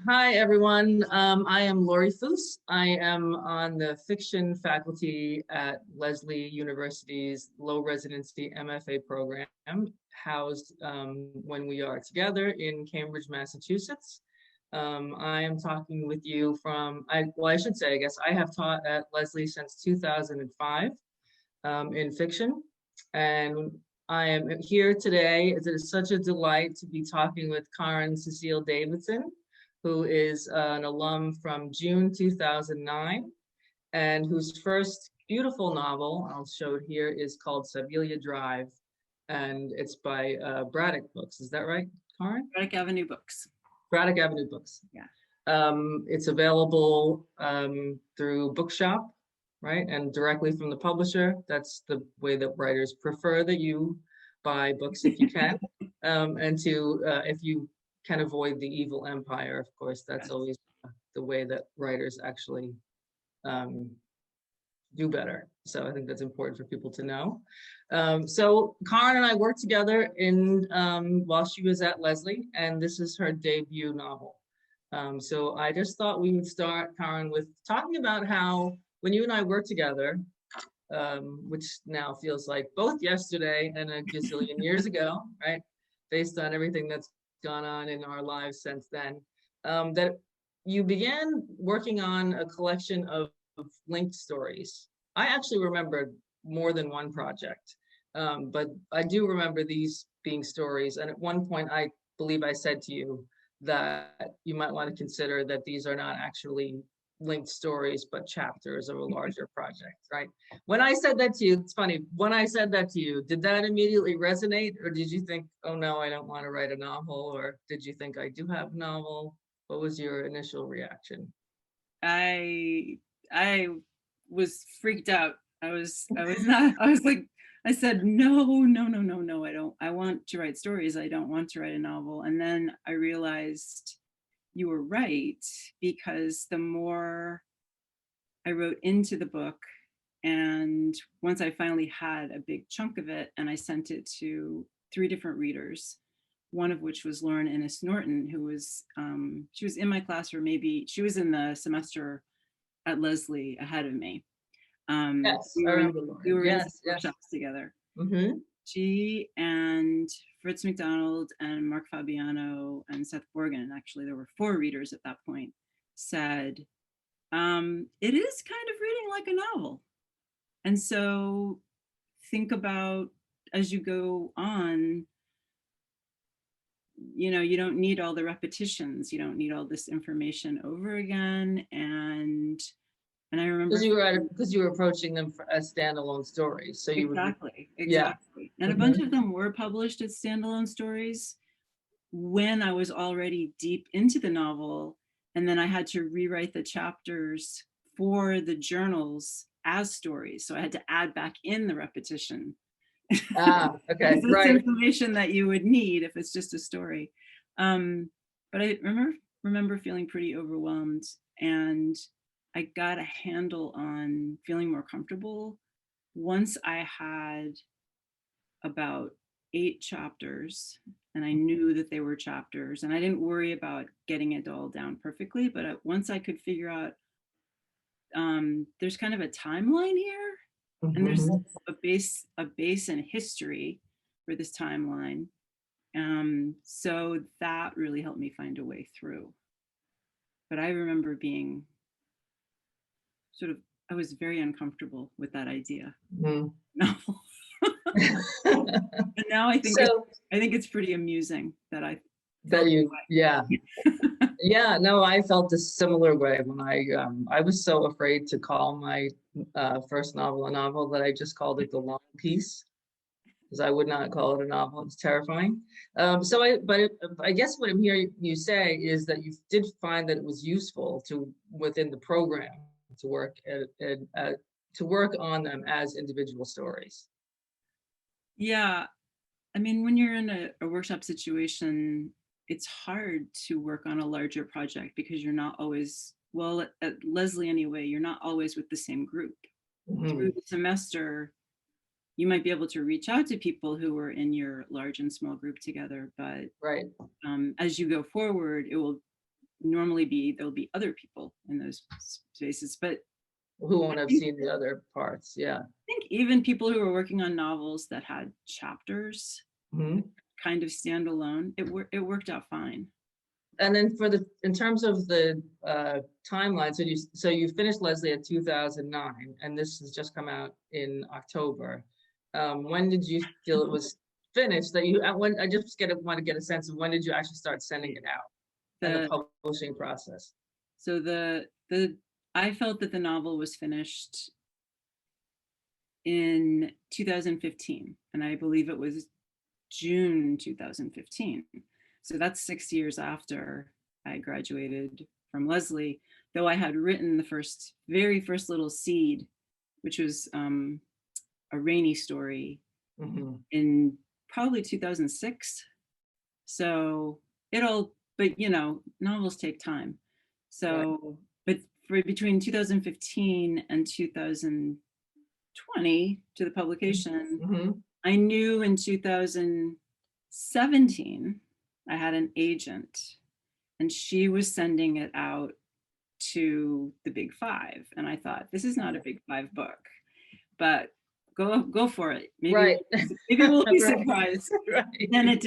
Hi, everyone. I am Laurie Foos. I am on the fiction faculty at Lesley University's low residency MFA program, housed when we are together in Cambridge, Massachusetts. I am talking with you from, I should say, I guess I have taught at Lesley since 2005 in fiction. And I am here today. It is such a delight to be talking with Karin Cecile Davidson, who is an alum from June 2009, and whose first beautiful novel, I'll show it here, is called Sybelia Drive, and it's by Braddock Books. Is that right, Karin? Braddock Avenue Books. Braddock Avenue Books. Yeah. It's available through Bookshop, right? And directly from the publisher. That's the way that writers prefer that you buy books if you can. And if you can avoid the evil empire, of course, that's yes. Always the way that writers actually do better. So I think that's important for people to know. So Karin and I worked together in while she was at Lesley, and this is her debut novel. So I just thought we would start, Karin, with talking about how when you and I worked together, which now feels like both yesterday and a gazillion years ago, right? Based on everything that's gone on in our lives since then, that you began working on a collection of linked stories. I actually remember more than one project, but I do remember these being stories. And at one point, I believe I said to you that you might want to consider that these are not actually linked stories, but chapters of a larger project, right? When I said that to you, it's funny, when I said that to you, did that immediately resonate? Or did you think, oh no, I don't want to write a novel? Or did you think I do have a novel? What was your initial reaction? I was freaked out. I was not, I was like, I said, no, I want to write stories. I don't want to write a novel. And then I realized you were right, because the more I wrote into the book, and once I finally had a big chunk of it and I sent it to 3 different readers, one of which was Lauren Innes Norton, who was, she was in my class, or maybe she was in the semester at Lesley ahead of me. Yes, we were in workshops together. Mm-hmm. She and Fritz McDonald and Mark Fabiano and Seth Borgen, actually there were 4 readers at that point, said, it is kind of reading like a novel. And so think about, as you go on, you know, you don't need all the repetitions. You don't need all this information over again. And I remember because you were approaching them as standalone stories. So you exactly. Yeah. And a bunch of them were published as standalone stories when I was already deep into the novel. And then I had to rewrite the chapters for the journals as stories. So I had to add back in the repetition. Ah, okay, because it's information that you would need if it's just a story. But I remember feeling pretty overwhelmed, and I got a handle on feeling more comfortable once I had about 8 chapters, and I knew that they were chapters, and I didn't worry about getting it all down perfectly. But once I could figure out, there's kind of a timeline here. And there's a base in history for this timeline. So that really helped me find a way through. But I remember being I was very uncomfortable with that idea. Novel. And now I think it's pretty amusing that yeah. Yeah, no, I felt a similar way when I was so afraid to call my first novel a novel that I just called it The Long Piece, because I would not call it a novel. It's terrifying. I guess what I'm hearing you say is that you did find that it was useful within the program to work on them as individual stories. Yeah, I mean, when you're in a workshop situation, it's hard to work on a larger project because you're not always, well, at Lesley anyway, you're not always with the same group. Through the semester, you might be able to reach out to people who were in your large and small group together, but as you go forward, it will normally there'll be other people in those spaces, but Who won't I have think, seen the other parts? Yeah. I think even people who were working on novels that had chapters Mhm. kind of stand alone, it worked out fine. And then in terms of the timeline, so you finished Leslie at 2009, and this has just come out in October. When did you feel it was finished? I just want to get a sense of when did you actually start sending it out and the publishing process? So I felt that the novel was finished in 2015, and I believe it was June 2015. So that's 6 years after I graduated from Leslie, though I had written the very first little seed, which was a rainy story in probably 2006. So but novels take time. So, but for between 2015 and 2020 to the publication, I knew in 2017, I had an agent and she was sending it out to the Big Five. And I thought, this is not a Big Five book, but go for it. Maybe we'll be surprised. And it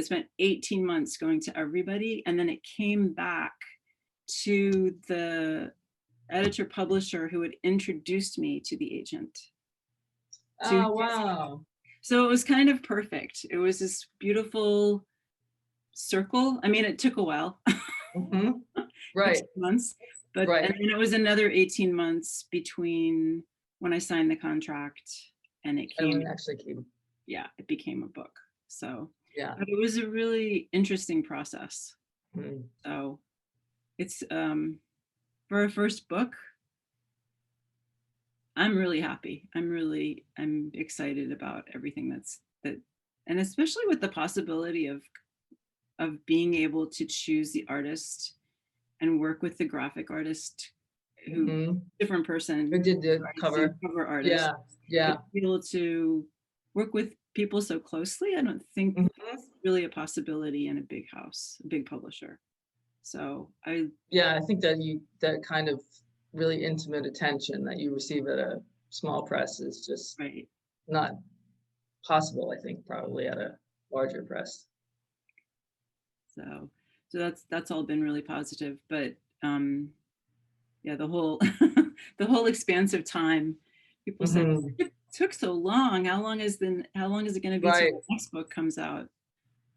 spent 18 months going to everybody. And then it came back to the editor publisher who had introduced me to the agent. Oh, wow. So it was kind of perfect. It was this beautiful circle. I mean, it took a while. Right. Months, but and then it was another 18 months between when I signed the contract and it became a book. So yeah, but it was a really interesting process. So it's for a first book, I'm really happy. I'm excited about everything and especially with the possibility of being able to choose the artist and work with the graphic artist who different person who did the cover artist. Yeah. Be able to work with people so closely, I don't think it's really a possibility in a big house, a big publisher. So I think that kind of really intimate attention that you receive at a small press is just not possible, I think, probably at a larger press. So that's all been really positive, but the whole the whole expansive time, people said it took so long. How long is it going to be till the next book comes out?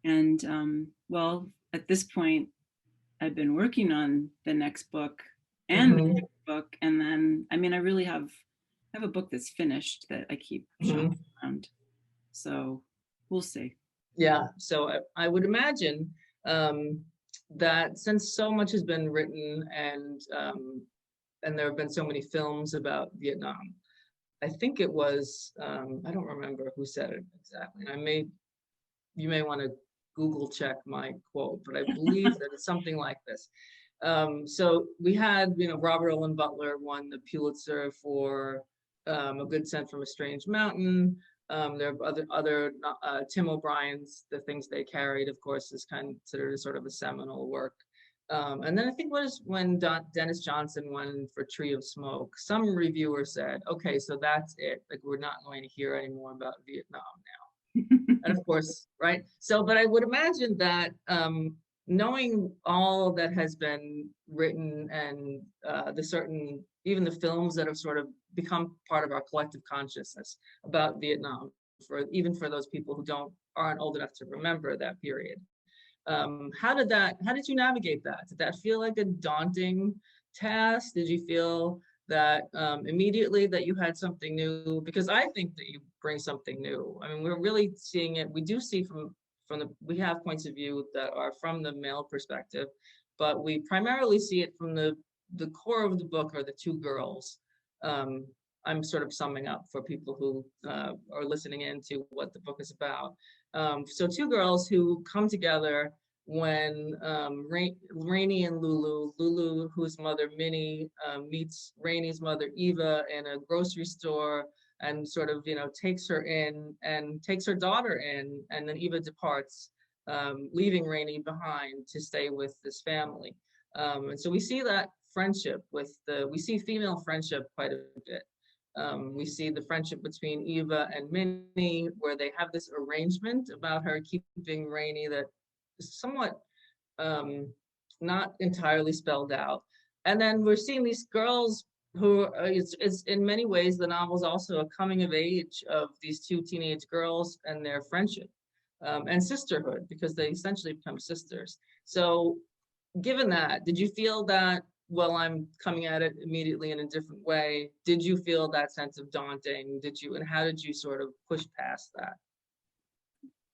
And well, at this point, I've been working on the next book and the next book, and then I really have a book that's finished that I keep shopping around. So we'll see. Yeah, so I would imagine that since so much has been written and there have been so many films about Vietnam, I think it was I don't remember who said it exactly. And you may want to Google check my quote, but I believe that it's something like this. So we had, Robert Owen Butler won the Pulitzer for A Good Scent from a Strange Mountain. There are other Tim O'Brien's The Things They Carried, of course, is considered sort of a seminal work. And then I think when Dennis Johnson won for Tree of Smoke, some reviewer said, okay, so that's it. Like, we're not going to hear any more about Vietnam now. And of course, right? So, but I would imagine that knowing all that has been written and even the films that have sort of become part of our collective consciousness about Vietnam, even for those people who aren't old enough to remember that period. How did you navigate that? Did that feel like a daunting task? Did you feel that immediately that you had something new? Because I think that you bring something new. I mean, we're really seeing it. We do see we have points of view that are from the male perspective, but we primarily see it from the core of the book are the two girls. I'm sort of summing up for people who are listening in to what the book is about. So two girls who come together when Rainey and Lulu, whose mother Minnie meets Rainey's mother Eva in a grocery store and sort of takes her in and takes her daughter in, and then Eva departs leaving Rainey behind to stay with this family. And so we see that friendship we see female friendship quite a bit. We see the friendship between Eva and Minnie, where they have this arrangement about her keeping Rainey that is somewhat not entirely spelled out. And then we're seeing these girls who it's in many ways, the novel's also a coming of age of these two teenage girls and their friendship and sisterhood, because they essentially become sisters. So given that, did you feel that, well, I'm coming at it immediately in a different way, did you feel that sense of daunting? And how did you sort of push past that?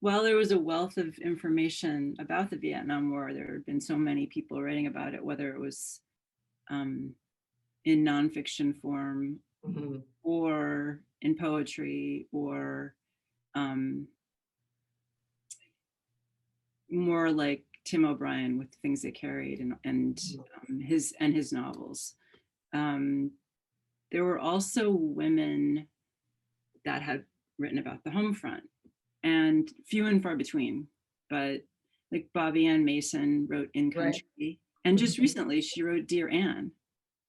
Well, there was a wealth of information about the Vietnam War. There had been so many people writing about it, whether it was in nonfiction form Mm-hmm. or in poetry, or more like Tim O'Brien with Things That Carried and his novels. There were also women that had written about the home front, and few and far between, but like Bobby Ann Mason wrote In Country, right. And just recently she wrote Dear Anne,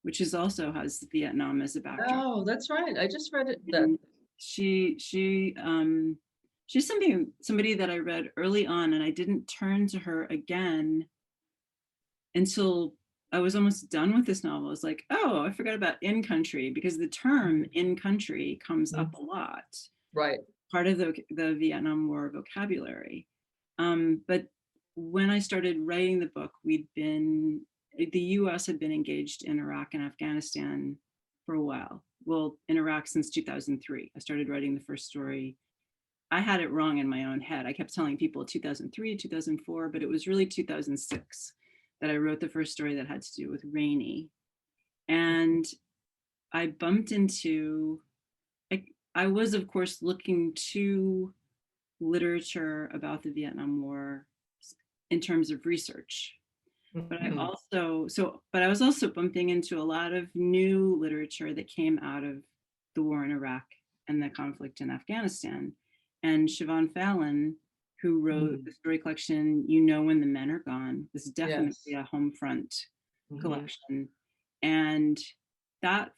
which is also has Vietnam as a backdrop. Oh, that's right. I just read it. She's somebody that I read early on, and I didn't turn to her again until I was almost done with this novel. It's like, oh, I forgot about In Country, because the term in country comes up a lot. Right. Part of the Vietnam War vocabulary. But when I started writing the book, the US had been engaged in Iraq and Afghanistan for a while. Well, in Iraq since 2003. I started writing the first story. I had it wrong in my own head. I kept telling people 2003, 2004, but it was really 2006 that I wrote the first story that had to do with Rainey. And I bumped into, I was, of course, looking to literature about the Vietnam War in terms of research. But I was also bumping into a lot of new literature that came out of the war in Iraq and the conflict in Afghanistan. And Siobhan Fallon, who wrote the story collection, You Know When the Men Are Gone, was definitely a home front collection. And that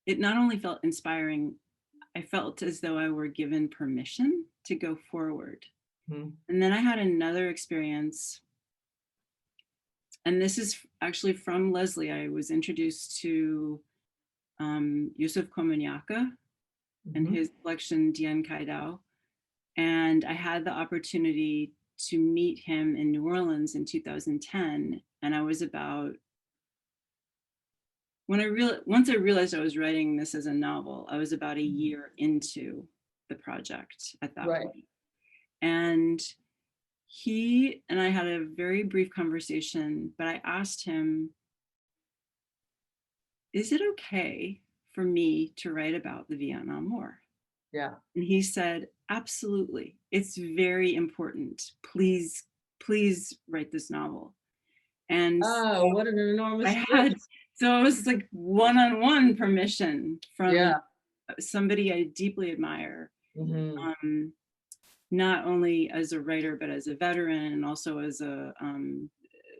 it not only felt inspiring, I felt as though I were given permission to go forward. And then I had another experience, and this is actually from Leslie. I was introduced to Yusuf Komunyakaa and his collection Dien Kai Dao. And I had the opportunity to meet him in New Orleans in 2010. And I was about, once I realized I was writing this as a novel, I was about a year into the project at that point. And he and I had a very brief conversation, but I asked him, is it okay for me to write about the Vietnam War? Yeah. And he said, absolutely. It's very important. Please write this novel. And so what an enormous so it was like one-on-one permission from somebody I deeply admire. Not only as a writer, but as a veteran, and also as a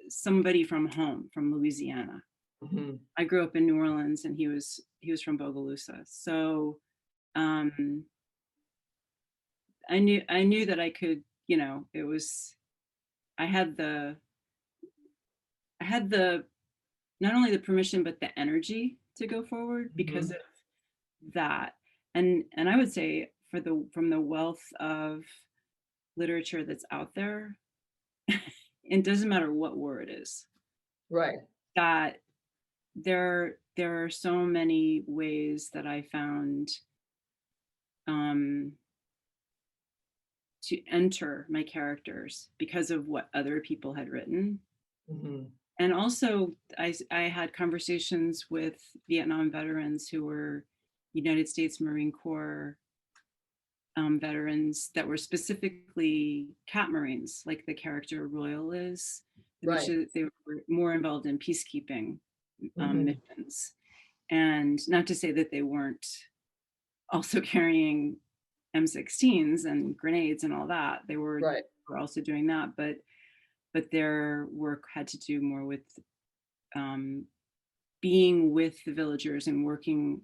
somebody from home, from Louisiana. I grew up in New Orleans, and he was from Bogalusa. So I knew that I could, I had the not only the permission, but the energy to go forward because of that. And I would say from the wealth of literature that's out there, it doesn't matter what war it is. Right. That there are so many ways that I found to enter my characters because of what other people had written. And also I had conversations with Vietnam veterans who were United States Marine Corps veterans that were specifically Cat Marines, like the character Royal is, which they were more involved in peacekeeping missions. And not to say that they weren't also carrying M16s and grenades and all that. They were were also doing that, but their work had to do more with being with the villagers and working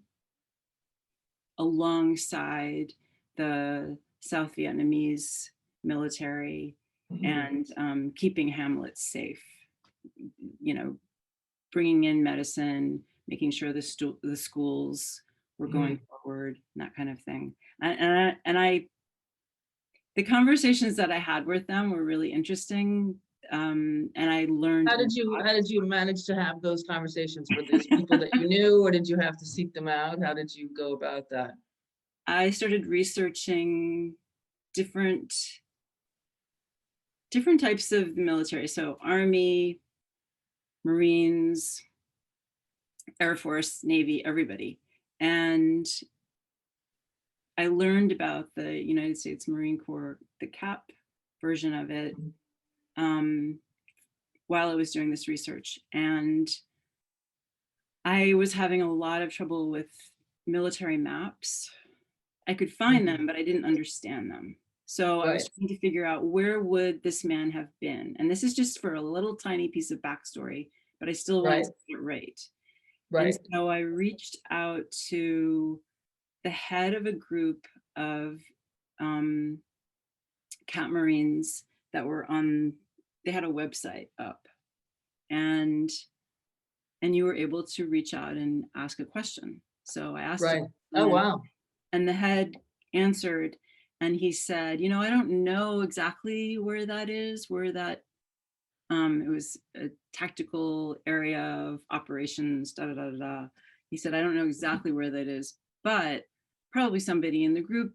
alongside the South Vietnamese military and keeping hamlets safe, you know, bringing in medicine, making sure the schools were going forward, and that kind of thing. And the conversations that I had with them were really interesting. And I learned. How did you manage to have those conversations? Were these people that you knew, or did you have to seek them out? How did you go about that? I started researching different types of the military. So Army, Marines, Air Force, Navy, everybody. And I learned about the United States Marine Corps, the CAP version of it, while I was doing this research. And I was having a lot of trouble with military maps. I could find them, but I didn't understand them. So I was trying to figure out, where would this man have been? And this is just for a little tiny piece of backstory, but I still wanted to get it right. And so I reached out to the head of a group of Cat Marines that were they had a website up, and you were able to reach out and ask a question. So I asked him, oh wow. And the head answered, and he said, I don't know exactly where that is, it was a tactical area of operations, da da da da. He said, I don't know exactly where that is, but probably somebody in the group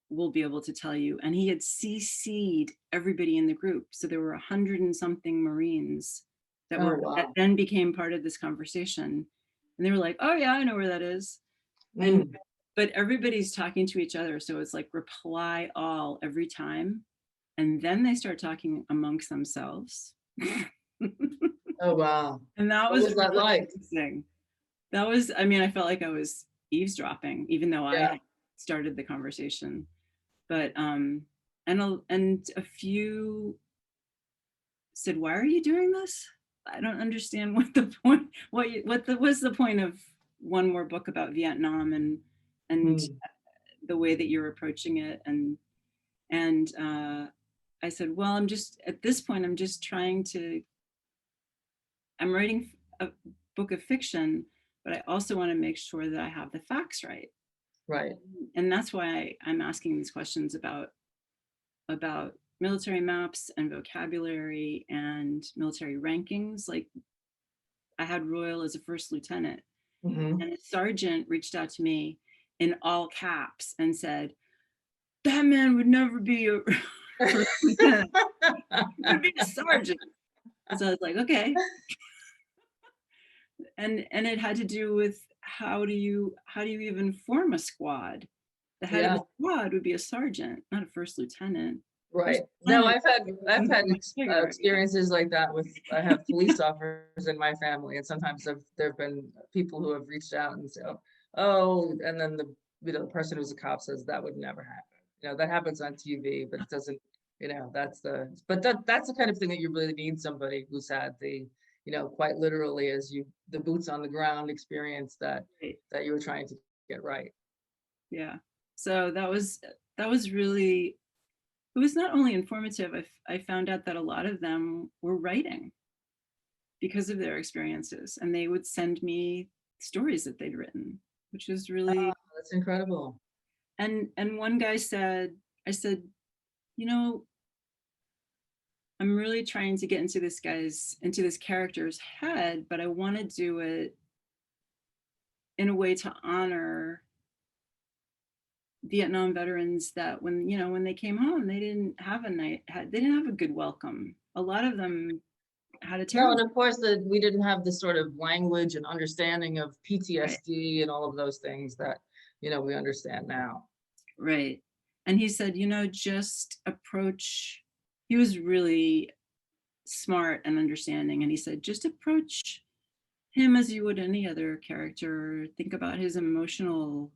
will be able to tell you. And he had CC'd everybody in the group. So there were 100 and something Marines that that then became part of this conversation. And they were like, oh yeah, I know where that is. But everybody's talking to each other. So it's like reply all every time. And then they start talking amongst themselves. Oh, wow. And that what was that really like? interesting. That was, I felt like I was eavesdropping, even though I had started the conversation. But, and a few said, why are you doing this? I don't understand what the point, what's the point of one more book about Vietnam and the way that you're approaching it. And I said, well, at this point, I'm just trying to, I'm writing a book of fiction, but I also want to make sure that I have the facts right. Right. And that's why I'm asking these questions about military maps and vocabulary and military rankings. Like, I had Royal as a first lieutenant, and a sergeant reached out to me in all caps and said, that man would never be a first lieutenant. He would be a sergeant. So I was like, okay. And it had to do with how do you even form a squad? The head of a squad would be a sergeant, not a first lieutenant. Right. No, I've had experiences like that with, I have police officers in my family, and sometimes there have been people who have reached out and said, oh, and then the person who's a cop says that would never happen. That happens on TV, but it doesn't, that's the kind of thing that you really need somebody who's had the, quite literally, the boots on the ground experience that you were trying to get right. Yeah. So that was really, it was not only informative. I found out that a lot of them were writing because of their experiences, and they would send me stories that they'd written, which is really, that's incredible. And one guy said, I said, I'm really trying to get into this character's head, but I want to do it in a way to honor Vietnam veterans that when they came home, they didn't have a good welcome. A lot of them had a terrible. No, and of course we didn't have this sort of language and understanding of PTSD and all of those things that, we understand now. Right. And he said, just approach, he was really smart and understanding. And he said, just approach him as you would any other character. Think about his emotional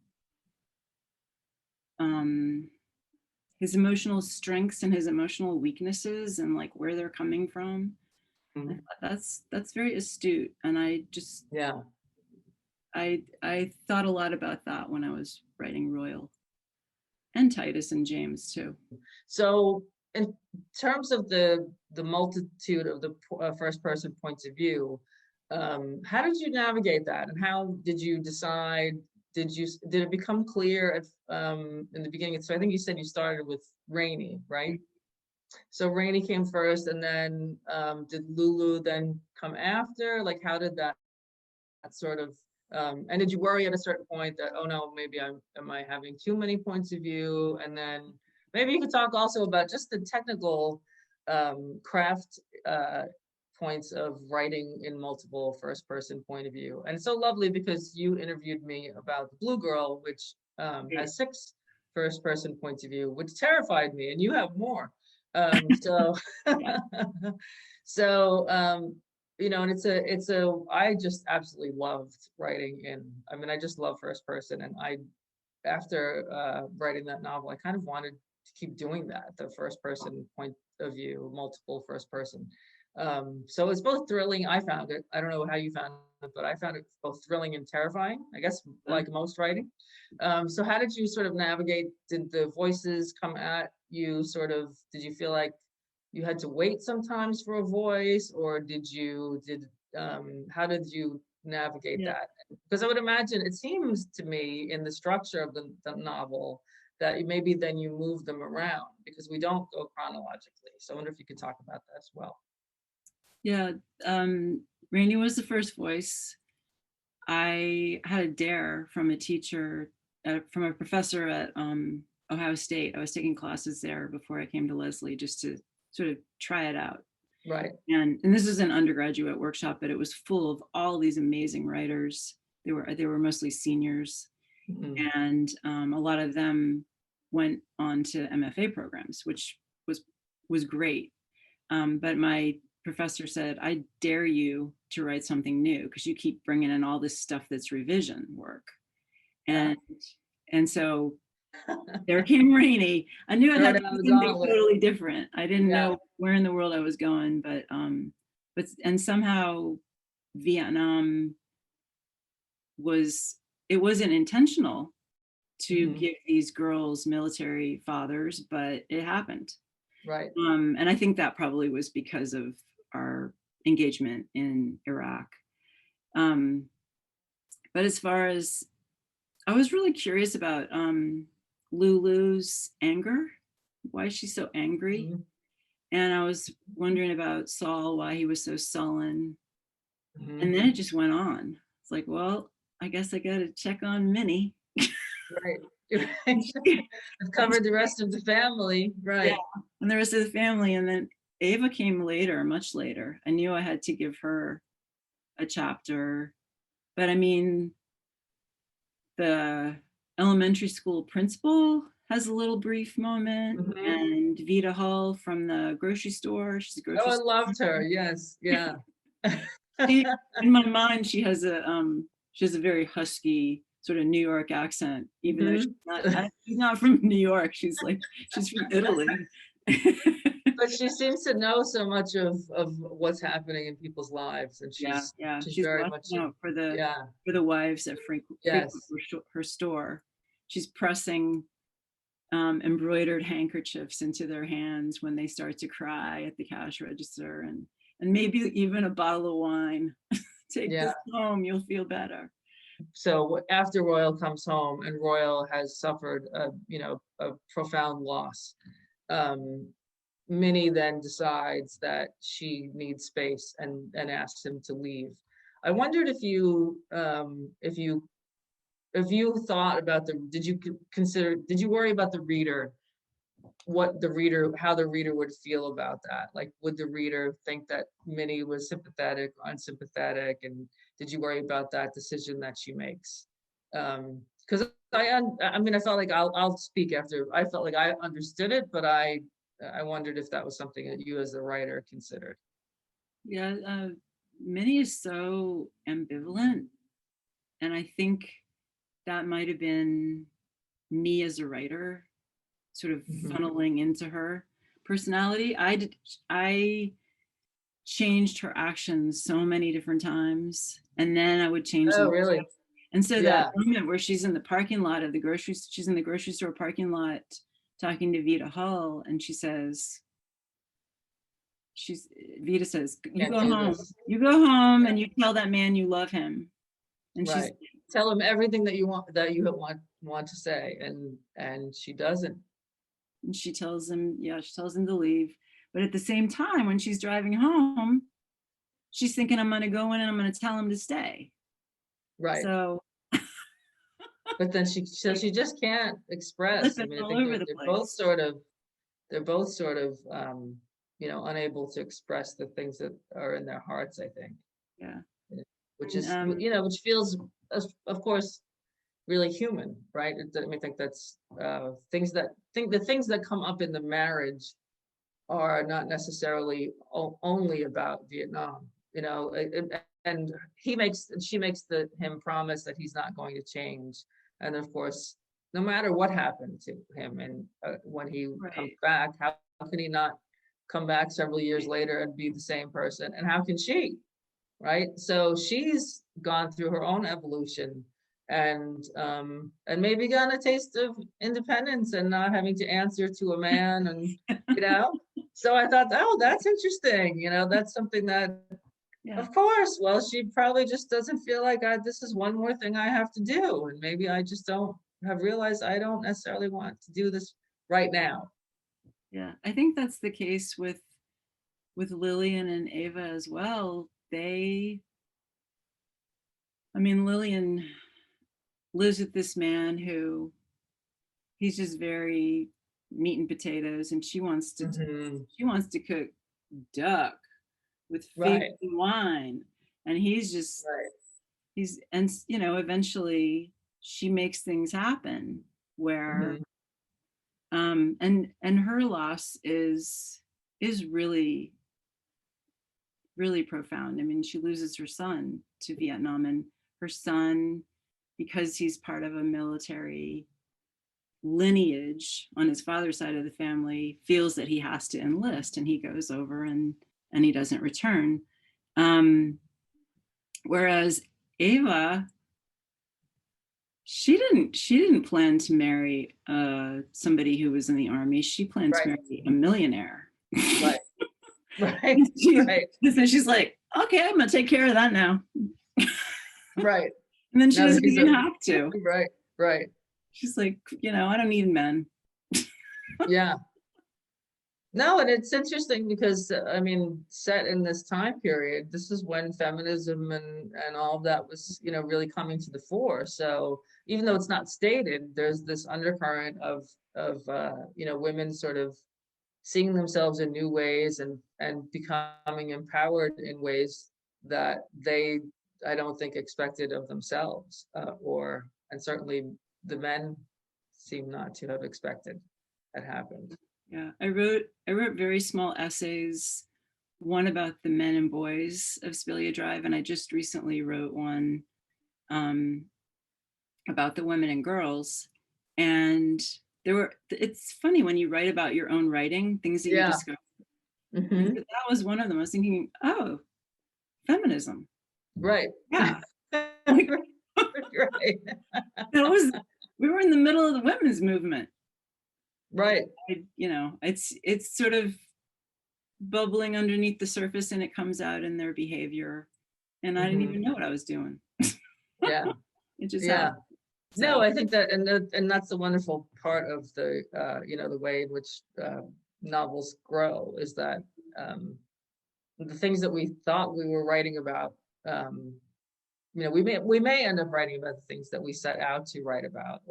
his emotional strengths and his emotional weaknesses and like where they're coming from. I Mhm. thought that's very astute, and Yeah. I thought a lot about that when I was writing Royal, and Titus and James too. So in terms of the multitude of the first person points of view, how did you navigate that, and how did you decide? Did it become clear at in the beginning? So I think you said you started with Rainey, right? So Rainey came first, and then did Lulu then come after? Like, how did that sort of and did you worry at a certain point that, oh no, maybe am I having too many points of view? And then maybe you could talk also about just the technical craft points of writing in multiple first person point of view. And it's so lovely because you interviewed me about the Blue Girl, which has 6 first person points of view, which terrified me, and you have more. So so you know, and I just absolutely loved writing I mean, I just love first person. And after writing that novel, I kind of wanted to keep doing that, the first person point of view, multiple first person. So it's both thrilling. I found it. I don't know how you found it, but I found it both thrilling and terrifying, I guess, like most writing. So how did you sort of navigate? Did the voices come at you did you feel like you had to wait sometimes for a voice, or how did you navigate Yeah. that? Because I would imagine, it seems to me in the structure of the novel that maybe then you move them around because we don't go chronologically. So I wonder if you could talk about that as well. Yeah, Rainey was the first voice. I had a dare from a teacher, from a professor at Ohio State. I was taking classes there before I came to Leslie just to sort of try it out. Right. And this was an undergraduate workshop, but it was full of all these amazing writers. They were mostly seniors, Mhm. and a lot of them went on to MFA programs, which was great. But my professor said, I dare you to write something new because you keep bringing in all this stuff that's revision work. Yeah. And so there came Rainey. I knew I'd Throw have to down do the something gauntlet. totally different. I didn't Yeah. know where in the world I was going, but and somehow Vietnam it wasn't intentional to Mhm. give these girls military fathers, but it happened. Right. And I think that probably was because of our engagement in Iraq. But as far as, I was really curious about Lulu's anger. Why is she so angry? Mhm. And I was wondering about Saul, why he was so sullen. And Mhm. then it just went on. It's like, well, I guess I got to check on Minnie. Right. I've covered the rest of the family. Yeah, Right. and the rest of the family. And then Ava came later, much later. I knew I had to give her a chapter. But I mean, the elementary school principal has a little brief moment, Mhm. and Vita Hull from the grocery store. She's a Oh, grocery I store. loved her. Yes. Yeah. In my mind, she has a very husky sort of New York accent, even though Mhm. she's not from New York. She's from Italy. But she seems to know so much of what's happening in people's lives, and Yeah. she's She's very much watching out yeah. for the wives that frequent Yes. her store. She's pressing embroidered handkerchiefs into their hands when they start to cry at the cash register, and maybe even a bottle of wine. Take Yeah. this home, you'll feel better. So after Royal comes home and Royal has suffered a profound loss, um, Minnie then decides that she needs space and asks him to leave. I wondered if you thought about did you worry about the reader, how the reader would feel about that? Like, would the reader think that Minnie was sympathetic or unsympathetic? And did you worry about that decision that she makes? Because I mean, I felt like I'll speak after. I felt like I understood it, but I wondered if that was something that you as the writer considered. Yeah, Minnie is so ambivalent, and I think that might have been me as a writer sort of Mhm. funneling into her personality. I changed her actions so many different times, and then I would change Oh, them. really? And so that Yeah. moment where she's in the parking lot of the she's in the grocery store parking lot talking to Vita Hull, and she says, Vita says, Can't do this. you go home Yeah. and you tell that man you love him. And she's, Right. Tell him everything that you want to say, and she doesn't. and she tells him, yeah, she tells him to leave. But at the same time, when she's driving home, she's thinking, I'm going to go in and I'm going to tell him to stay. Right. So But then she just can't express. I flipping mean, I all think over the they're both place. sort of unable to express the things that are in their hearts, I think. Yeah. Which And, is, which feels, of course, really human, right? I mean, I think that's the things that come up in the marriage are not necessarily only about Vietnam, and she makes him promise that he's not going to change, and of course, no matter what happened to him, and when he comes right. back, how can he not come back several years later and be the same person, and how can she, right? So she's gone through her own evolution, and maybe gotten a taste of independence and not having to answer to a man, and you know. So I thought, oh, that's interesting. That's something that, Yeah. of course, well, she probably just doesn't feel like this is one more thing I have to do, and maybe I just don't have realized I don't necessarily want to do this right now. Yeah. I think that's the case with Lillian and Ava as well. Lillian lives with this man who he's just very meat and potatoes, and she wants to Mm-hmm. cook duck with figs Right. and wine, and Right. and eventually she makes things happen where Mm-hmm. and her loss is really really profound. I mean, she loses her son to Vietnam, and her son, because he's part of a military lineage on his father's side of the family, feels that he has to enlist, and he goes over and he doesn't return. Whereas Ava, she didn't plan to marry somebody who was in the army. She planned to Right. marry a millionaire. Right. Right. Right. So she's like, okay, I'm gonna take care of that now. Right. And then she Now that doesn't he's even have to. right. Right. She's like, I don't need men. Yeah. No, and it's interesting because I mean, set in this time period, this is when feminism and all of that was, really coming to the fore. So even though it's not stated, there's this undercurrent of women sort of seeing themselves in new ways and becoming empowered in ways that I don't think expected of themselves, and certainly the men seem not to have expected had happened. Yeah, I wrote very small essays, one about the men and boys of Sybelia Drive, and I just recently wrote one about the women and girls. And it's funny when you write about your own writing, things that you Yeah. discover. Mm-hmm. That was one of them. I was thinking, oh, feminism. Right. Yeah. Right. We were in the middle of the women's movement. Right. It's sort of bubbling underneath the surface, and it comes out in their behavior. And I didn't even know what I was doing. Yeah. It just Yeah. happened. No, So, I think that, and that's the wonderful part of the the way in which novels grow is that the things that we thought we were writing about, we may end up writing about the things that we set out to write about,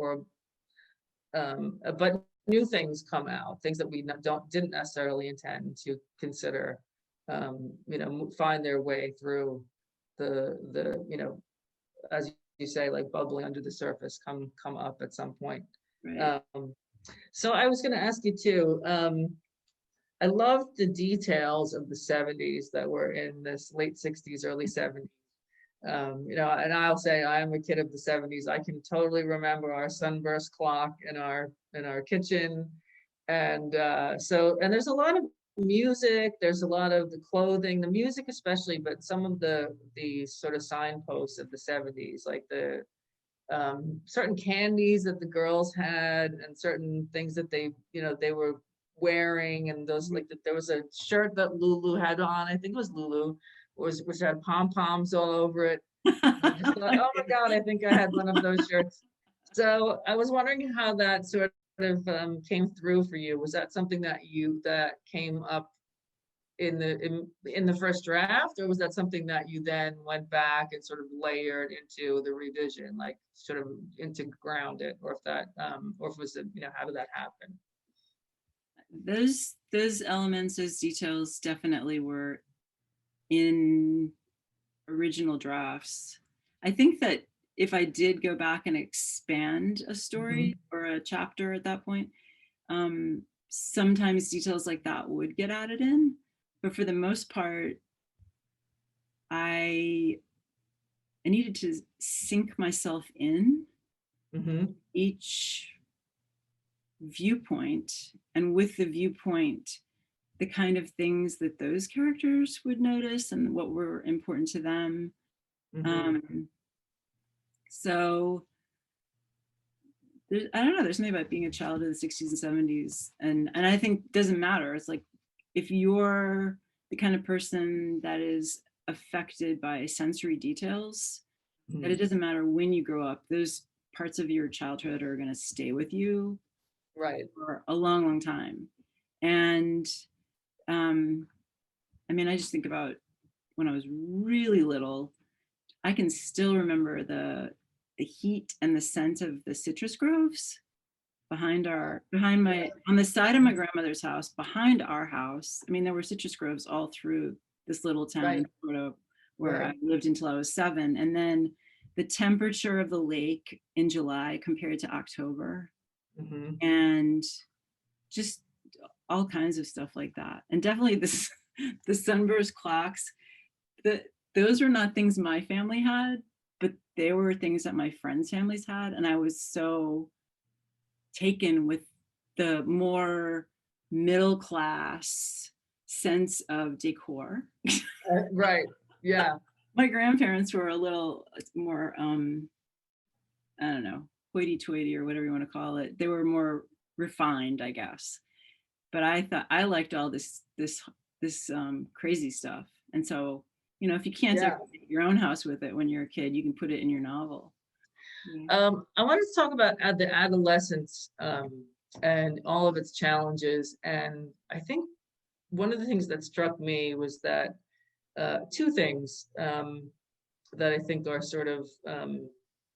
but new things come out, things that we didn't necessarily intend to consider, find their way through the as you say, like bubbling under the surface, come up at some point. right. So I was going to ask you too. I loved the details of the 70s that were in this late 60s, early 70s. And I'll say I am a kid of the 70s. I can totally remember our sunburst clock in our kitchen, And and there's a lot of music, there's a lot of the clothing, the music especially, but some of the sort of signposts of the 70s, like the certain candies that the girls had and certain things that they were wearing, and those like there was a shirt that Lulu had on, I think it was Lulu, which had pom-poms all over it. I just thought, oh my God, I think I had one of those shirts. So I was wondering how that sort of came through for you. Was that something that came up in the first draft, or was that something that you then went back and sort of layered into the revision, like sort of into ground it, or if it was how did that happen? Those elements, those details definitely were in original drafts. I think that if I did go back and expand a story or a chapter at that point, sometimes details like that would get added in. But for the most part, I needed to sink myself in each viewpoint, and with the viewpoint, the kind of things that those characters would notice and what were important to them. So I don't know, there's something about being a child of the 60s and 70s, and I think it doesn't matter. It's like, if you're the kind of person that is affected by sensory details, that it doesn't matter when you grow up, those parts of your childhood are going to stay with you for a long, long time. And I mean, I just think about when I was really little, I can still remember the heat and the scent of the citrus groves on the side of my grandmother's house, behind our house. I mean, there were citrus groves all through this little town where I lived until I was 7. And then the temperature of the lake in July compared to October, and just all kinds of stuff like that. And definitely the sunburst clocks, those were not things my family had, but they were things that my friends' families had. And I was so taken with the more middle class sense of decor. My grandparents were a little more, I don't know, hoity-toity or whatever you want to call it. They were more refined, I guess. But I thought I liked all this crazy stuff. And so, if you can't decorate your own house with it when you're a kid, you can put it in your novel. I wanted to talk about the adolescence and all of its challenges. And I think one of the things that struck me was that two things that I think are sort of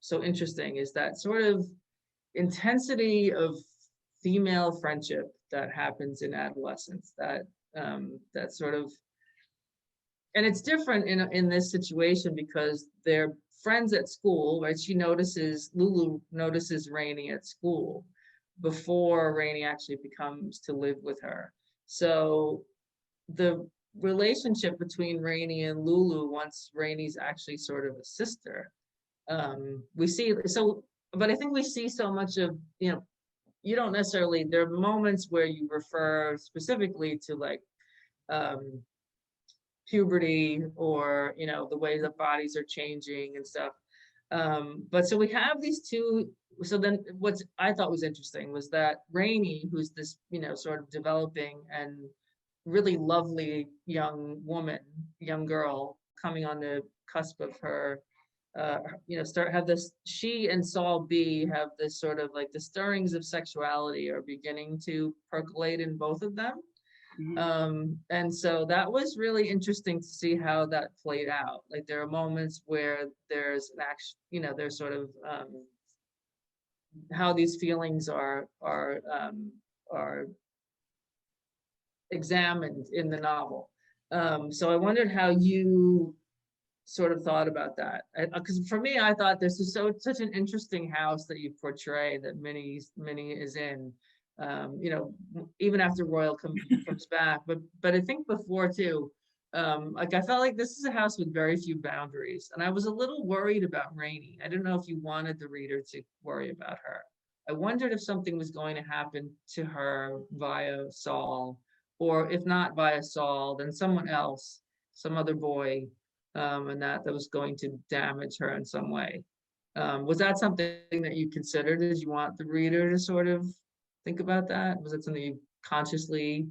so interesting is that sort of intensity of female friendship that happens in adolescence, that sort of, and it's different in this situation because they're friends at school, right? Lulu notices Rainey at school before Rainey actually becomes to live with her. So the relationship between Rainey and Lulu, once Rainey's actually sort of a sister, we see, but I think we see so much of, you don't necessarily, there are moments where you refer specifically to like puberty or, the way the bodies are changing and stuff. But so we have these two. So then what I thought was interesting was that Rainey, who's this, sort of developing and really lovely young girl coming on the cusp of her, she and Saul B have this sort of like the stirrings of sexuality are beginning to percolate in both of them. And so that was really interesting to see how that played out. Like there are moments where there's an action, there's sort of how these feelings are examined in the novel. So I wondered how you sort of thought about that, because for me, I thought this is such an interesting house that you portray that Minnie is in. Even after Royal comes back, but I think before too, like I felt like this is a house with very few boundaries, and I was a little worried about Rainey. I don't know if you wanted the reader to worry about her. I wondered if something was going to happen to her via Saul, or if not via Saul, then someone else, some other boy, and that was going to damage her in some way. Was that something that you considered? Did you want the reader to sort of think about that? Was it something you consciously,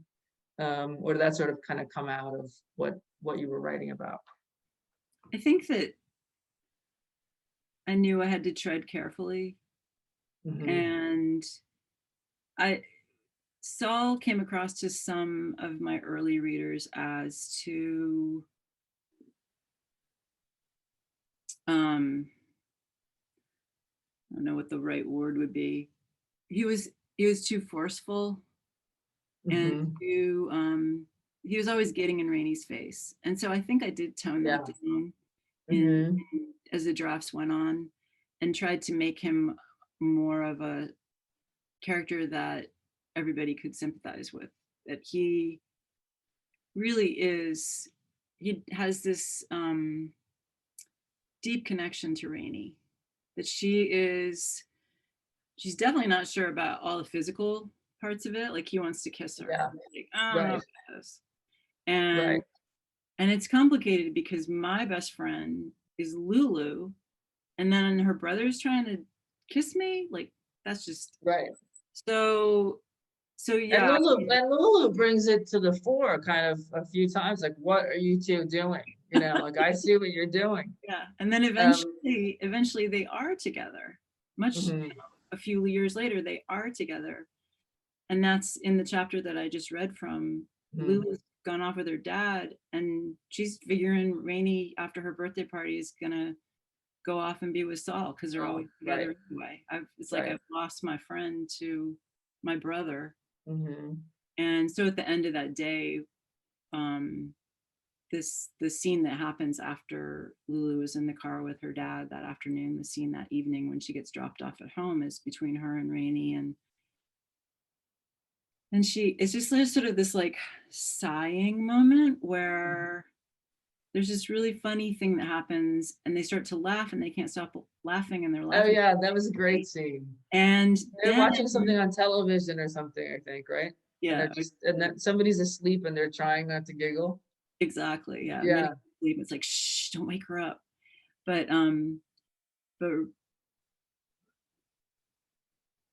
or did that sort of kind of come out of what you were writing about? I think that I knew I had to tread carefully, and I Saul came across to some of my early readers as too I don't know what the right word would be. He was too forceful and Mm-hmm. too he was always getting in Rainey's face. And so I think I did tone Yeah. that down Mm-hmm. as the drafts went on, and tried to make him more of a character that everybody could sympathize with. That he really is, he has this deep connection to Rainey. That she's definitely not sure about all the physical parts of it. Like he wants to kiss her. Yeah. Like, I don't know Right. about this. And Right. and it's complicated because my best friend is Lulu, and then her brother's trying to kiss me. Like that's just Right. so And yeah. Lulu brings it to the fore kind of a few times, like, what are you two doing? You know, like I see what you're doing. Yeah. And then Um, eventually they are together. Much mhm. a few years later, they are together. And that's in the chapter that I just read from. Mhm. Lulu's gone off with her dad, and she's figuring Rainey after her birthday party is gonna go off and be with Saul because they're Oh, always right. together anyway. It's like Right. I've lost my friend to my brother. Hmm. And so at the end of that day, um, the scene that happens after Lulu is in the car with her dad that afternoon, the scene that evening when she gets dropped off at home is between her and Rainey, and she it's just sort of this like sighing moment where there's this really funny thing that happens and they start to laugh and they can't stop laughing and they're Oh laughing. yeah, that was a great scene. And They're then watching something on television or something, I think, right? And yeah, and then somebody's asleep and they're trying not to giggle. exactly. Yeah. Mid Yeah. sleep. It's like, shh, don't wake her up. But but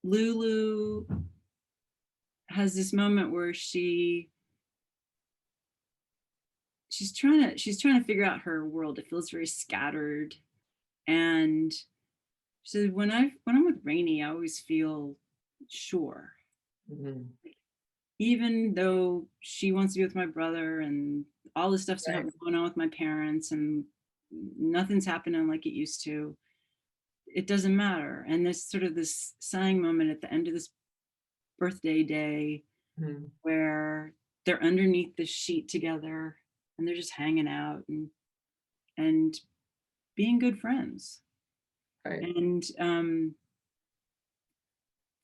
Lulu has this moment where she's trying to figure out her world. It feels very scattered. And she said, when I'm with Rainey, I always feel sure. Hmm. Even though she wants to be with my brother and all this stuff's Right. going on with my parents and nothing's happening like it used to, it doesn't matter. And there's sort of this sighing moment at the end of this birthday day Hmm. where they're underneath the sheet together and they're just hanging out and being good friends. Right. And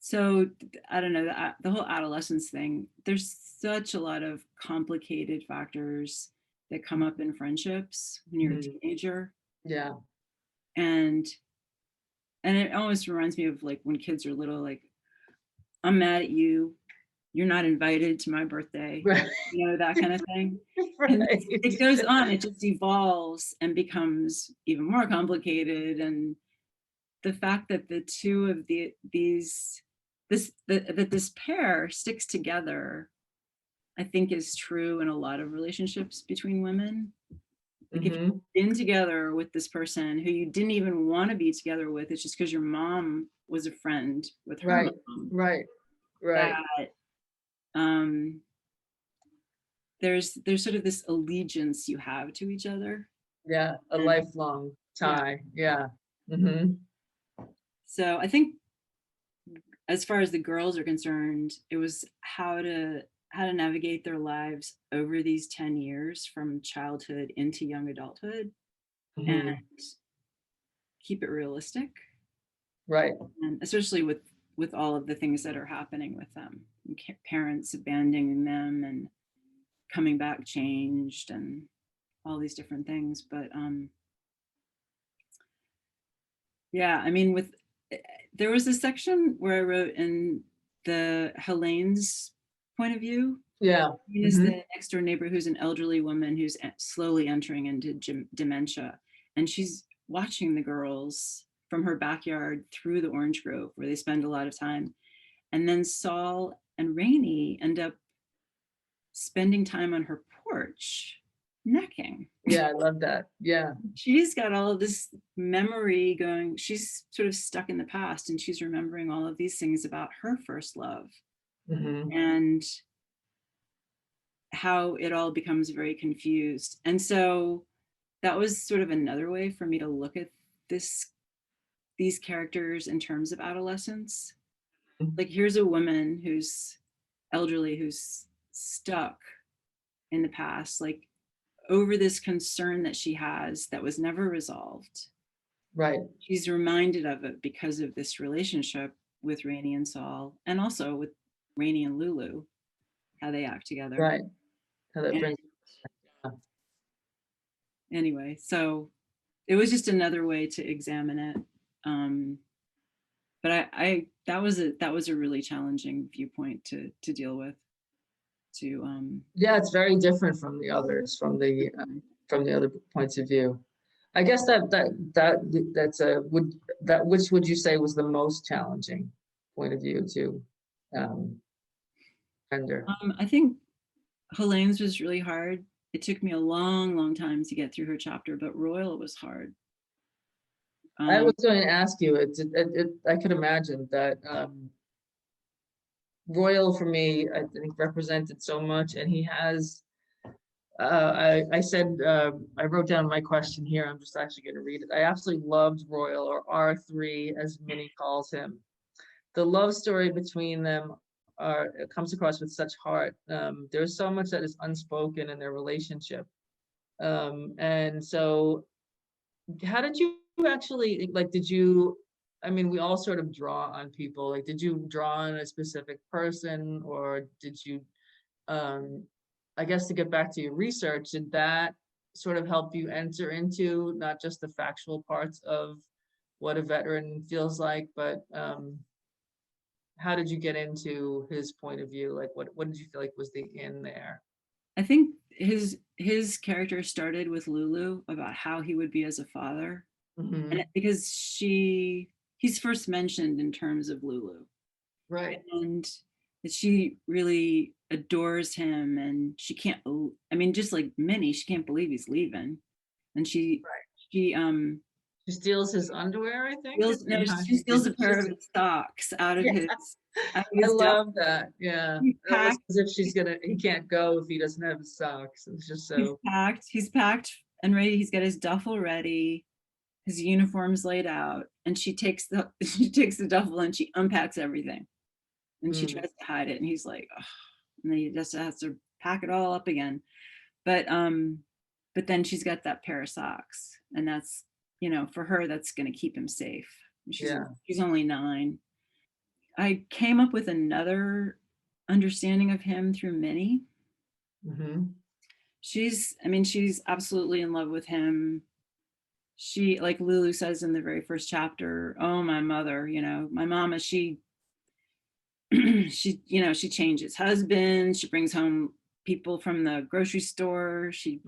so I don't know, the whole adolescence thing, there's such a lot of complicated factors that come up in friendships when you're a Hmm. teenager. Yeah. And it almost reminds me of like when kids are little, like, I'm mad at you, you're not invited to my birthday, Right. you know, that kind of thing. And Right. it goes on, it just evolves and becomes even more complicated. And the fact that the two of that this pair sticks together, I think is true in a lot of relationships between women. Like if Hmm. you've been together with this person who you didn't even want to be together with, it's just because your mom was a friend with her Right. mom, Right. Right. that um there's sort of this allegiance you have to each other. Yeah. A And lifelong yeah, tie. Yeah. Hmm. so I think as far as the girls are concerned, it was how to navigate their lives over these 10 years from childhood into young adulthood and Hmm. keep it realistic, Right. and especially with all of the things that are happening with them, parents abandoning them and coming back changed and all these different things. But yeah, I mean, with there was a section where I wrote in the Helene's point of view. Yeah. He is the next door neighbor who's an elderly woman who's slowly entering into dementia. And she's watching the girls from her backyard through the orange grove where they spend a lot of time. And then Saul and Rainey end up spending time on her porch necking. Yeah, I love that. Yeah. She's got all of this memory going. She's sort of stuck in the past and she's remembering all of these things about her first love. And how it all becomes very confused. And so that was sort of another way for me to look at these characters in terms of adolescence. Like, here's a woman who's elderly, who's stuck in the past, like over this concern that she has that was never resolved. Right. She's reminded of it because of this relationship with Rainey and Saul, and also with Rainey and Lulu, how they act together. Right. How that brings. Anyway, so it was just another way to examine it. But I that was a really challenging viewpoint to deal with. Yeah, it's very different from the others, from the other points of view. I guess which would you say was the most challenging point of view to render? I think Helene's was really hard. It took me a long time to get through her chapter, but Royal was hard. I was going to ask you, I could imagine that Royal, for me, I think represented so much, and he has, I said, I wrote down my question here, I'm just actually going to read it. I absolutely loved Royal, or R3, as Minnie calls him. The love story between them comes across with such heart. There's so much that is unspoken in their relationship. And so how did you actually, like, I mean, we all sort of draw on people. Like, did you draw on a specific person, or did you, I guess, to get back to your research, did that sort of help you enter into not just the factual parts of what a veteran feels like, but how did you get into his point of view? Like, what did you feel like was the in there? I think his character started with Lulu, about how he would be as a father. And because he's first mentioned in terms of Lulu. Right. And that she really adores him, and she can't, I mean, just like Minnie, she can't believe he's leaving. And she steals his underwear, I think. She steals a pair of his socks out of his I love that. Yeah. As if he can't go if he doesn't have his socks. It's just so. He's packed and ready. He's got his duffel ready, his uniform's laid out, and she takes the duffel and she unpacks everything. And she tries to hide it, and he's like, oh, and then he just has to pack it all up again. But then she's got that pair of socks, and that's, for her, that's going to keep him safe. She's only 9. I came up with another understanding of him through Minnie. She's absolutely in love with him. She, like Lulu says in the very first chapter, oh, my mother, my mama, she changes husbands, she brings home people from the grocery store, she's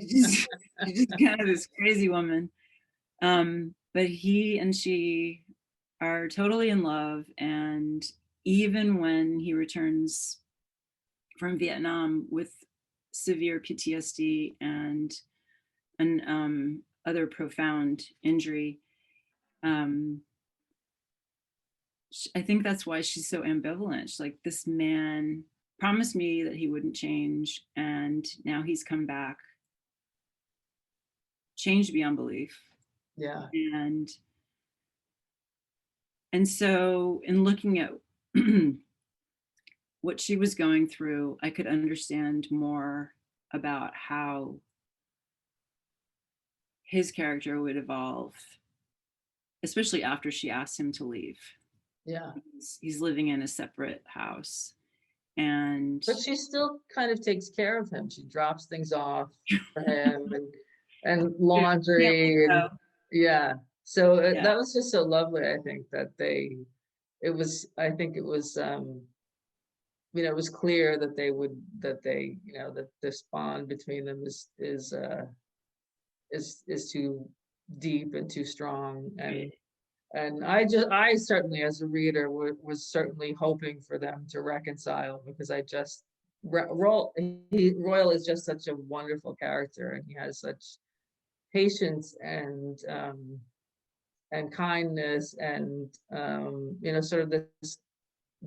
just kind of this crazy woman. But he and she are totally in love, and even when he returns from Vietnam with severe PTSD and an other profound injury, I think that's why she's so ambivalent. She's like, this man promised me that he wouldn't change, and now he's come back changed beyond belief. Yeah. And so in looking at what she was going through, I could understand more about how his character would evolve, especially after she asked him to leave. Yeah. He's living in a separate house. But she still kind of takes care of him. She drops things off for him and laundry. Yeah. So Yeah. that was just so lovely. I think that I think it was, it was clear that that this bond between them is too deep and too strong. And I certainly, as a reader, was certainly hoping for them to reconcile, because Royal is just such a wonderful character, and he has such patience and kindness, and sort of this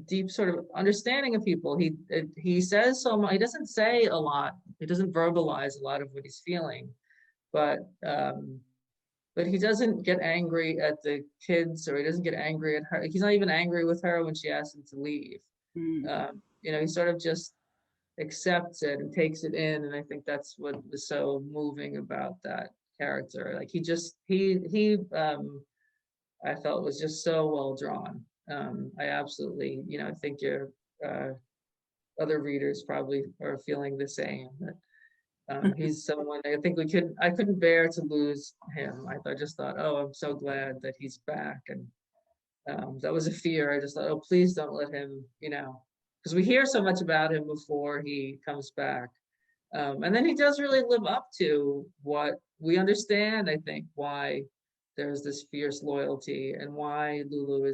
deep sort of understanding of people. He says so much. He doesn't say a lot. He doesn't verbalize a lot of what he's feeling, but he doesn't get angry at the kids, or he doesn't get angry at her. He's not even angry with her when she asks him to leave. He sort of just accepts it and takes it in. And I think that's what was so moving about that character. Like I felt was just so well drawn. I absolutely, I think your other readers probably are feeling the same. That he's someone I couldn't bear to lose him. I just thought, oh, I'm so glad that he's back. And that was a fear. I just thought, oh, please don't let him, because we hear so much about him before he comes back. And then he does really live up to what we understand, I think, why there's this fierce loyalty, and why Lulu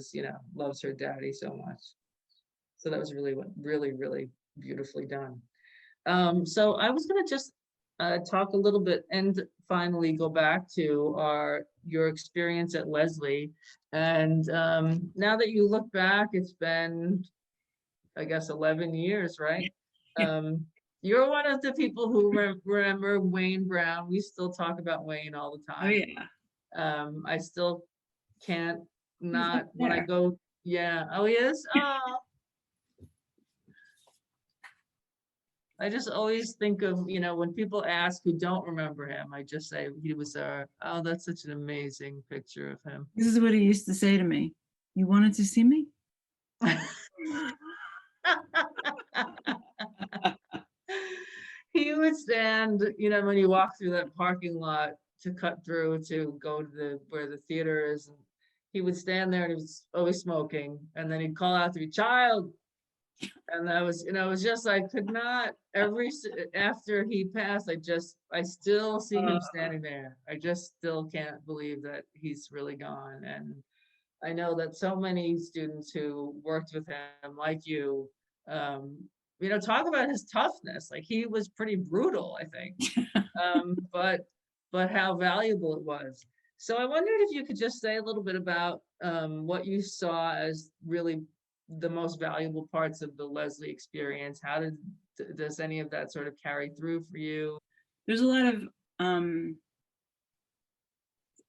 loves her daddy so much. So that was really, really, really beautifully done. So I was going to just talk a little bit and finally go back to your experience at Lesley. And now that you look back, it's been, I guess, 11 years, right? You're one of the people who remember Wayne Brown. We still talk about Wayne all the time. Oh yeah. I still can't not, when I go, yeah. Oh, he is? Oh. I just always think of, when people ask who don't remember him, I just say he was oh, that's such an amazing picture of him. This is what he used to say to me. You wanted to see me? He would stand, when you walk through that parking lot to cut through to go to where the theater is, and he would stand there, and he was always smoking, and then he'd call out to me, "Child." And that was, it was just, I could not, after he passed, I still see him standing there. I just still can't believe that he's really gone. And I know that so many students who worked with him, like you, talk about his toughness. Like, he was pretty brutal, I think, but how valuable it was. So I wondered if you could just say a little bit about what you saw as really the most valuable parts of the Lesley experience. How does any of that sort of carry through for you? There's a lot of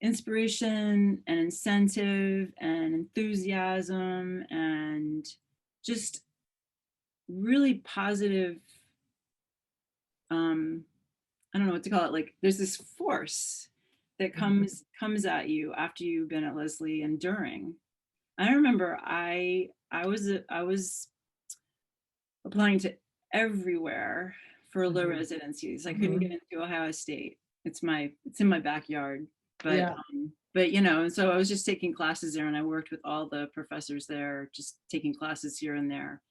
inspiration and incentive and enthusiasm and just really positive, I don't know what to call it. Like, there's this force that comes at you after you've been at Lesley and during. I remember I was applying to everywhere for low residencies. I couldn't get into Ohio State. It's in my backyard, but Yeah. And so I was just taking classes there, and I worked with all the professors there, just taking classes here and there.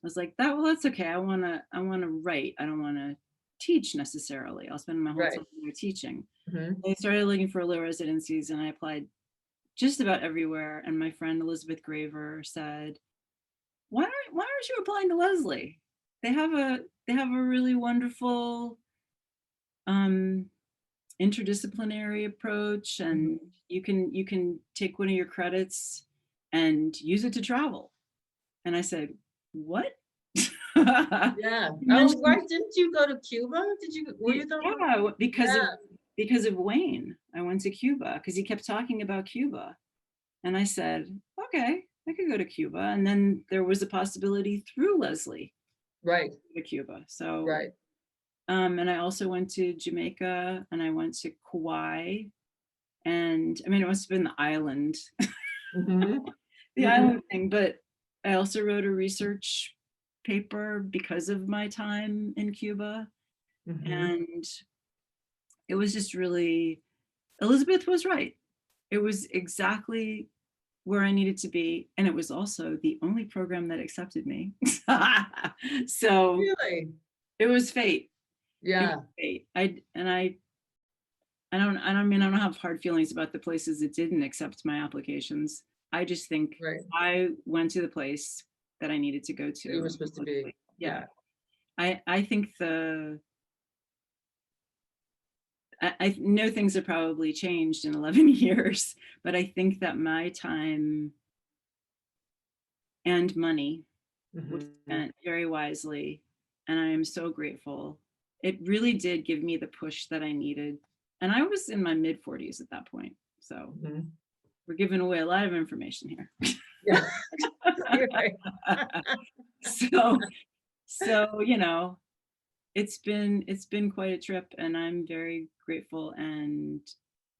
I was like, that's okay. I want to write. I don't want to teach necessarily. I'll spend my whole time there teaching. I started looking for low residencies, and I applied just about everywhere. And my friend Elizabeth Graver said, why aren't you applying to Lesley? They have a really wonderful interdisciplinary approach, and you can take one of your credits and use it to travel. And I said, what? Yeah. Oh, right. Didn't you go to Cuba? Were you the one? Because of Wayne, I went to Cuba because he kept talking about Cuba. And I said, okay, I could go to Cuba. And then there was a possibility through Lesley. Right. To Cuba. So, right. And I also went to Jamaica, and I went to Kauai. And I mean, it must have been the island, the island thing. But I also wrote a research paper because of my time in Cuba. And it was just really, Elizabeth was right. it was exactly where I needed to be. And it was also the only program that accepted me. So Really? it was fate. It was Yeah. fate. I don't have hard feelings about the places that didn't accept my applications. I just think Right. I went to the place that I needed to go You were to. supposed to be. Yeah. Yeah. I think I know things have probably changed in 11 years, but I think that my time and money was Mhm. spent very wisely, and I am so grateful. It really did give me the push that I needed. And I was in my mid 40s at that point. So Mhm. we're giving away a lot of information here. Yeah. You're right. so you know, it's been quite a trip, and I'm very grateful, and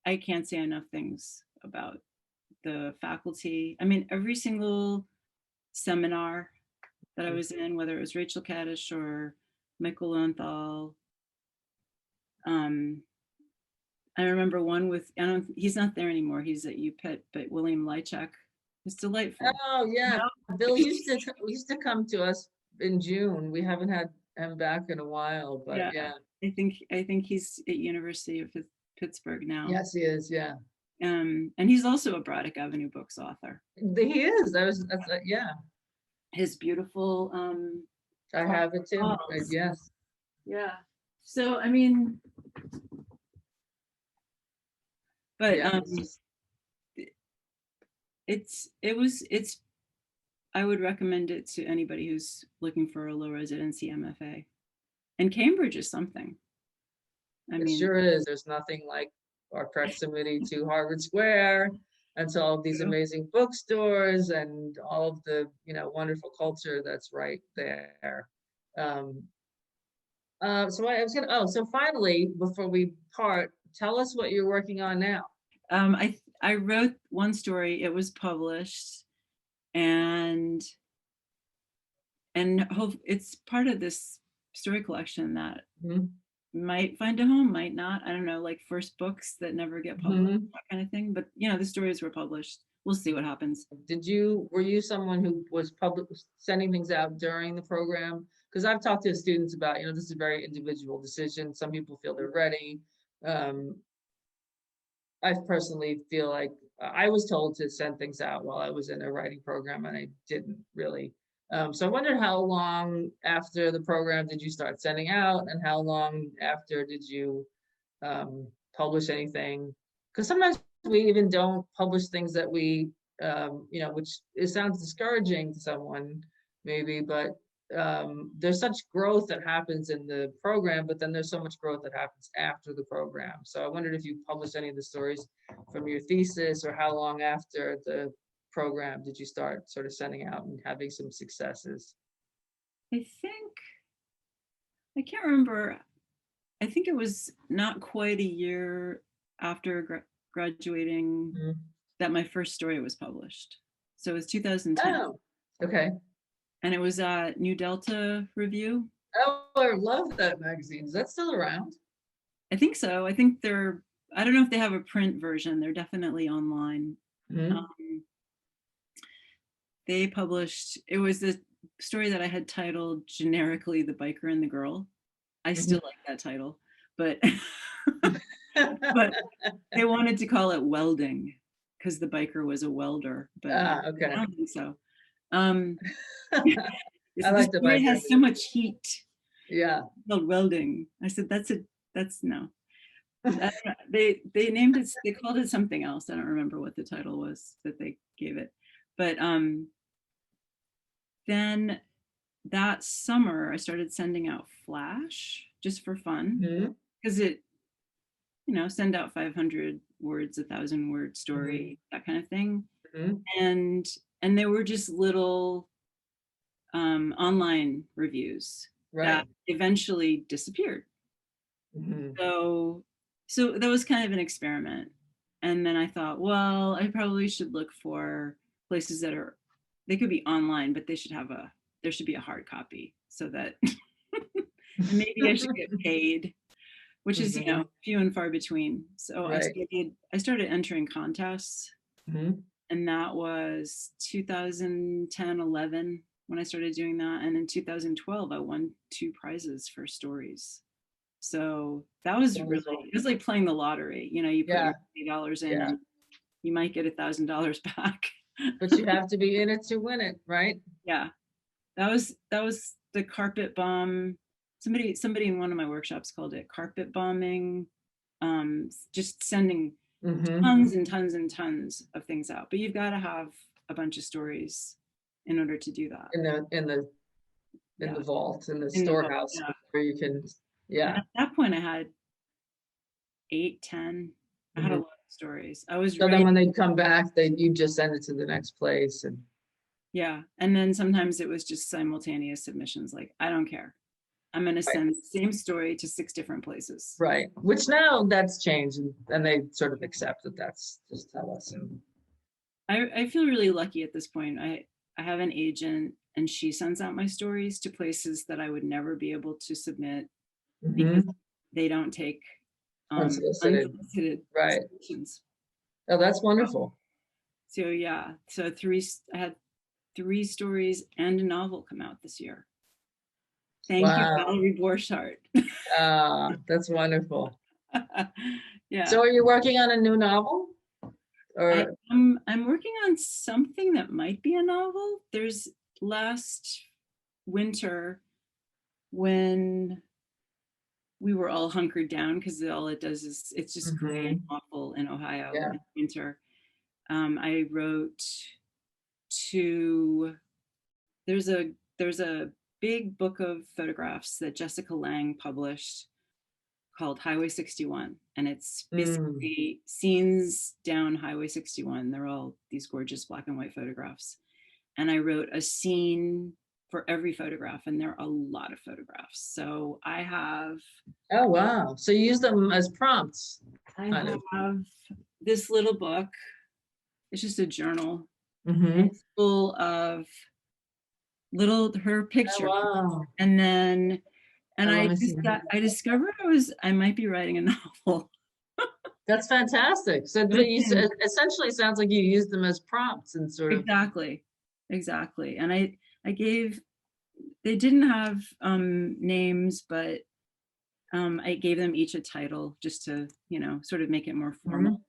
I can't say enough things about the faculty. I mean, every single seminar that I was in, whether it was Rachel Kaddish or Michael Lowenthal. I remember one with, he's not there anymore. He's at UPenn, but William Lychak was delightful. Oh, You yeah. know? Bill used to come to us in June. We haven't had him back in a while, but Yeah, yeah. I think he's at University of Pittsburgh now. Yes, he is. Yeah. And he's also a Braddock Avenue Books author. He is. Yeah, His beautiful I have it too. calls. Yes. Yeah. So I mean, but Yeah. It's just, it's I would recommend it to anybody who's looking for a low residency MFA. And Cambridge is something. I it mean, sure is. There's nothing like our proximity to Harvard Square and to all of these amazing bookstores and all of the, wonderful culture that's right there. Um, so so finally, before we part, tell us what you're working on now. I wrote one story. It was published, and hope it's part of this story collection that Mhm. might find a home, might not. I don't know, like first books that never get published, Mhm. that kind of thing. But the stories were published. We'll see what happens. Were you someone who was sending things out during the program? Because I've talked to students about, this is a very individual decision. Some people feel they're ready. Um, I personally feel like I was told to send things out while I was in a writing program, and I didn't really. So I wondered how long after the program did you start sending out, and how long after did you publish anything? Because sometimes we even don't publish things that we, which it sounds discouraging to someone maybe, but there's such growth that happens in the program, but then there's so much growth that happens after the program. So I wondered if you published any of the stories from your thesis, or how long after the program did you start sort of sending out and having some successes? I think I can't remember. I think it was not quite a year after graduating Mhm. that my first story was published. So it was 2010, Oh, okay. and it was New Delta Review. Oh, I love that magazine. Is that still around? I think so. I think I don't know if they have a print version. They're definitely online. Mhm. Um, they published, it was the story that I had titled generically The Biker and the Girl. I still like that title, but but they wanted to call it Welding because the biker was a welder, but Ah, I okay. don't think so. Um, I the like the story biker. has so much heat. Yeah. Called Welding. I said that's no. They named it. They called it something else. I don't remember what the title was that they gave it. But then that summer I started sending out Flash just for fun Mhm. because send out 500 words, 1,000 word Mhm. story, that kind of thing. Mhm. And they were just little online reviews that Right. eventually disappeared. Mhm. So that was kind of an experiment. And then I thought, well, I probably should look for places they could be online, but there should be a hard copy so that and maybe I should get paid which is, Mhm. few and far between. So Right. I started entering contests, Mhm. and that was 2010, 11 when I started doing that. And in 2012, I won 2 prizes for stories. So that was really, Wonderful. it was like playing the lottery. You put Yeah. your $80 in Yeah. and you might get $1,000 back. But you have to be in it to win it, right? Yeah, that was the carpet bomb. Somebody in one of my workshops called it carpet bombing. Just sending Mm-hmm. tons and tons and tons of things out. But you've got to have a bunch of stories in order to do that. In the Yeah, vault, in the in the vault. storehouse, Yeah. where you can, And yeah. at that point, I had 8, 10. I had a Mhm. lot of stories. I was So then writing. when they come back, you just send it to the next place, and Yeah. And then sometimes it was just simultaneous submissions. Like, I don't care. I'm going to right, send the same story to 6 different places. right. Which now that's changed, and they sort of accept that that's just how us. And I feel really lucky at this point. I have an agent, and she sends out my stories to places that I would never be able to submit because Mhm. they don't take Unsolicited, unsolicited right? submissions. Oh, that's wonderful. So yeah, so I had 3 stories and a novel come out this year. Thank you, Wow, Valerie Borchardt. that's wonderful. Yeah, So, are you working on a new novel, or I'm working on something that might be a novel. There's last winter when we were all hunkered down because all it does is it's just gray and Mhm. awful in Ohio Yeah. in winter. I wrote to there's a big book of photographs that Jessica Lang published called Highway 61, and it's Mm. basically scenes down Highway 61. They're all these gorgeous black and white photographs, and I wrote a scene for every photograph, and there are a lot of photographs. So Oh, wow. So you use them as prompts, I kind of. have this little book. It's just a journal, and Mm-hmm. it's full of her Oh, pictures. wow. And then and Oh, let I me just see. I discovered I might be writing a novel. That's fantastic. So But it's essentially sounds like you use them as prompts and sort of. exactly, exactly. And I gave they didn't have names, but I gave them each a title just to, sort of make it more formal.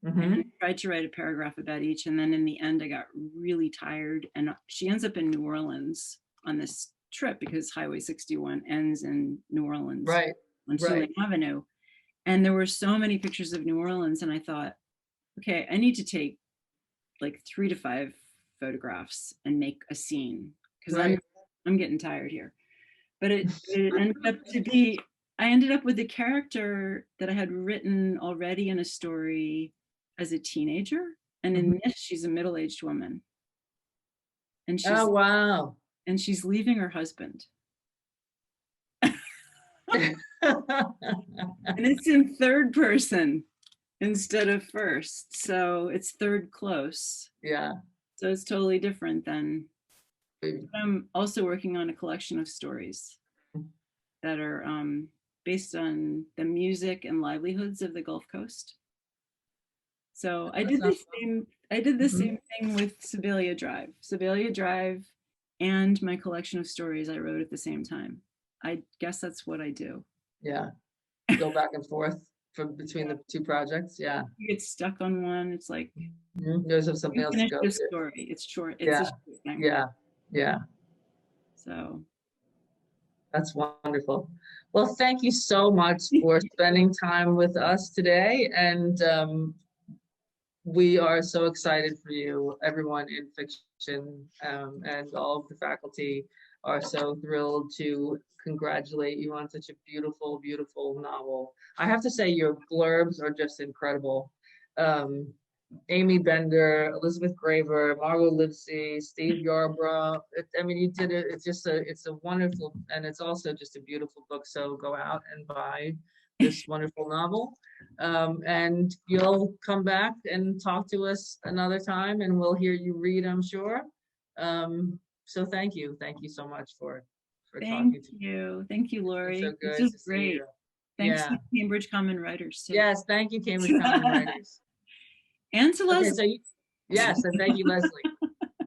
Mhm. And I Mhm. tried to write a paragraph about each. And then in the end, I got really tired. And she ends up in New Orleans on this trip because Highway 61 ends in New Orleans Right. on Right. Tulane Avenue. And there were so many pictures of New Orleans. And I thought, okay, I need to take like 3 to 5 photographs and make a scene because Right. I'm getting tired here. But it ended up to be I ended up with a character that I had written already in a story as a teenager. And Mhm. in this, she's a middle-aged woman. And Oh, wow. she's leaving her husband. And it's in third person instead of first. So it's third close. Yeah. So it's totally different than I'm also working on a collection of stories that are based on the music and livelihoods of the Gulf Coast. So I That did the sounds same. I did the Mhm. same thing with Sybelia Drive. Sybelia Drive, and my collection of stories I wrote at the same time. I guess that's what I do. Yeah. Go back and forth from between the two projects. Yeah. You get stuck on one. It's like Mhm. There's something you else to finish go this to. story. It's short. It's a Yeah. short thing. Yeah. Yeah. So That's wonderful. Well, thank you so much for spending time with us today. And we are so excited for you. Everyone in fiction and all of the faculty are so thrilled to congratulate you on such a beautiful, beautiful novel. I have to say, your blurbs are just incredible. Um, Amy Bender, Elizabeth Graver, Margot Livesey, Steve Yarbrough. I mean, you did it. It's a wonderful, and it's also just a beautiful book. So go out and buy this wonderful novel. And you'll come back and talk to us another time, and we'll hear you read, I'm sure. So thank you. Thank you so much for thank talking to me. you. Thank you, It's so Laurie. This good is to see great. you. Thanks Yeah. to Cambridge Common Writers too. Yes, thank you, Cambridge Common Writers. And to Okay, Leslie. so yes, and thank you, Leslie.